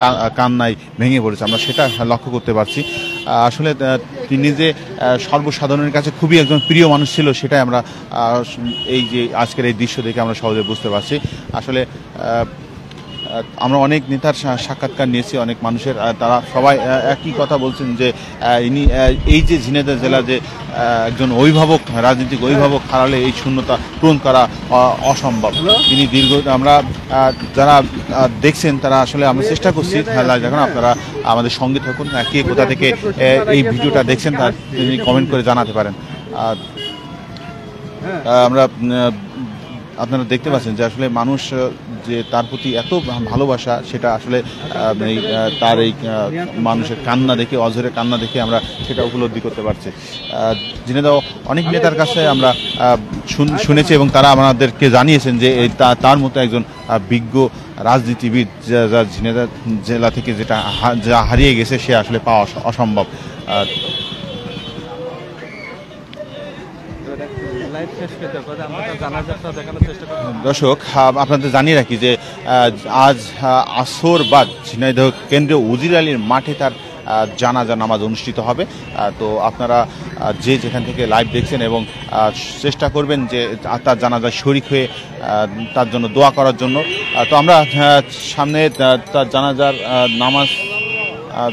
কান্নায় ভেঙে পড়েছে, আমরা সেটা লক্ষ্য করতে পারছি। আসলে তিনি যে সর্বসাধারণের কাছে খুবই একজন প্রিয় মানুষ ছিল, সেটাই আমরা এই যে আজকের এই দৃশ্য দেখে আমরা সহজে বুঝতে পারছি। আসলে আমরা অনেক নেতার সাক্ষাৎকার নিয়েছি, অনেক মানুষের, তারা সবাই একই কথা বলছেন যে ইনি এই যে ঝিনাইদহ জেলা যে একজন অভিভাবক, রাজনৈতিক অভিভাবক হারালে এই শূন্যতা পূরণ করা অসম্ভব। তিনি আমরা যারা দেখছেন তারা আসলে আমরা চেষ্টা করছি দেখুন, আপনারা আমাদের সঙ্গে থাকুন, কে কোথা থেকে এই ভিডিওটা দেখছেন তার তিনি কমেন্ট করে জানাতে পারেন। আমরা আপনারা দেখতে পাচ্ছেন যে আসলে মানুষ যে তার প্রতি এত ভালোবাসা, সেটা আসলে তার এই মানুষের কান্না দেখে, অঝরে কান্না দেখে আমরা সেটা উপলব্ধি করতে পারছি। ঝিনাইদহ অনেক নেতার কাছে আমরা শুনেছি এবং তারা আমাদেরকে জানিয়েছেন যে তার মতো একজন বিজ্ঞ রাজনীতিবিদ যা ঝিনাইদহ জেলা থেকে যা হারিয়ে গেছে, সে আসলে পাওয়া অসম্ভব। দর্শক, আপনাদের জানিয়ে রাখি যে আজ আসর বাদ ঝিনাইদহ কেন্দ্রীয় উজির আলীর মাঠে তার জানাজা নামাজ অনুষ্ঠিত হবে। তো আপনারা যে যেখান থেকে লাইভ দেখছেন এবং চেষ্টা করবেন যে তার জানাজা শরীক হয়ে তার জন্য দোয়া করার জন্য। তো আমরা সামনে তার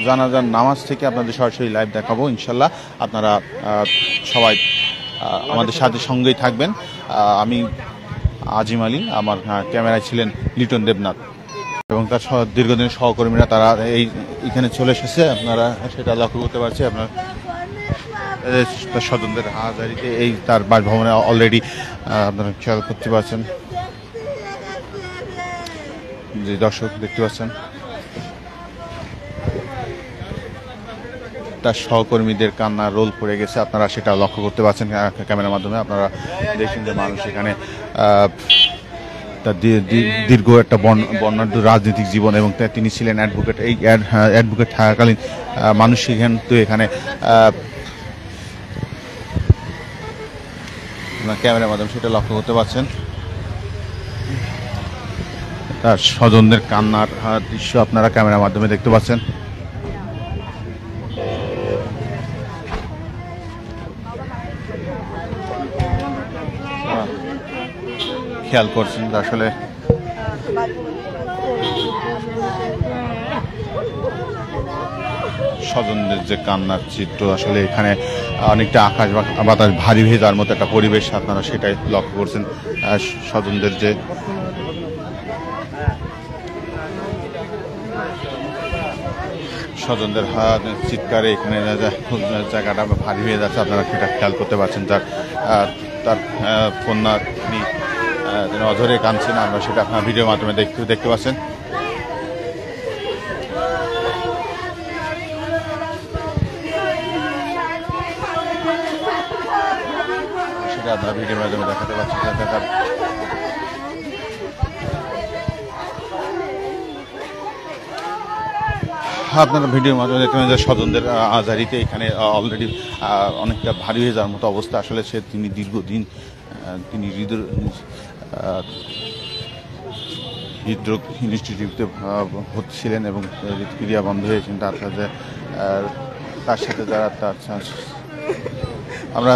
জানাজার নামাজ থেকে আপনাদের সরাসরি লাইভ দেখাবো ইনশাল্লাহ। আপনারা সবাই আমাদের সাথে সঙ্গেই থাকবেন। আমি আজিম আলী, আমার ক্যামেরায় ছিলেন লিটন দেবনাথ এবং তার দীর্ঘদিনের সহকর্মীরা, তারা এইখানে চলে এসেছে, আপনারা সেটা লক্ষ্য করতে পারছি। আপনার স্বজনদের হাজারিতে এই তার বাসভবনে অলরেডি আপনারা খেয়াল করতে পারছেন, যে দর্শক দেখতে পাচ্ছেন তার সহকর্মীদের কান্নার রোল পড়ে গেছে, আপনারা সেটা লক্ষ্য করতে পারছেন ক্যামেরার মাধ্যমে। আপনারা দেখছেন যে মানুষ এখানে তার দীর্ঘ একটা বর্ণাঢ্য রাজনৈতিক জীবন এবং তিনি ছিলেন অ্যাডভোকেট। এই অ্যাডভোকেট থাকাকালীন মানুষ কিন্তু এখানে ক্যামেরার মাধ্যমে সেটা লক্ষ্য করতে পারছেন। তার স্বজনদের কান্নার দৃশ্য আপনারা ক্যামেরার মাধ্যমে দেখতে পাচ্ছেন। খেয়াল করছেন আসলে স্বজনদের যে কান্নার চিত্র, আসলে এখানে অনেকটা আকাশ বাতাস ভারী হয়ে যাওয়ার মতো একটা পরিবেশ, আপনারা সেটাই লক্ষ্য করছেন। স্বজনদের যে চিৎকারে এখানে জায়গাটা ভারী হয়ে যাচ্ছে, আপনারা সেটা খেয়াল করতে পারছেন। তার কন্যা তিনি অঝরে কাঁদছেন, আমরা সেটা আপনার ভিডিওর মাধ্যমে দেখতে পাচ্ছেন। সেটা আপনারা ভিডিওর মাধ্যমে দেখাতে পাচ্ছেন। আপনারা ভিডিওর মাধ্যমে দেখতে পাবেন যে স্বজনদের আজারিতে এখানে অলরেডি অনেকটা ভারী হয়ে যাওয়ার মতো অবস্থা। আসলে তিনি দীর্ঘদিন তিনি হৃদরোগ ইনস্টিটিউটে ভর্তি এবং হৃদক্রিয়া বন্ধ হয়েছেন। তার সাথে যারা আমরা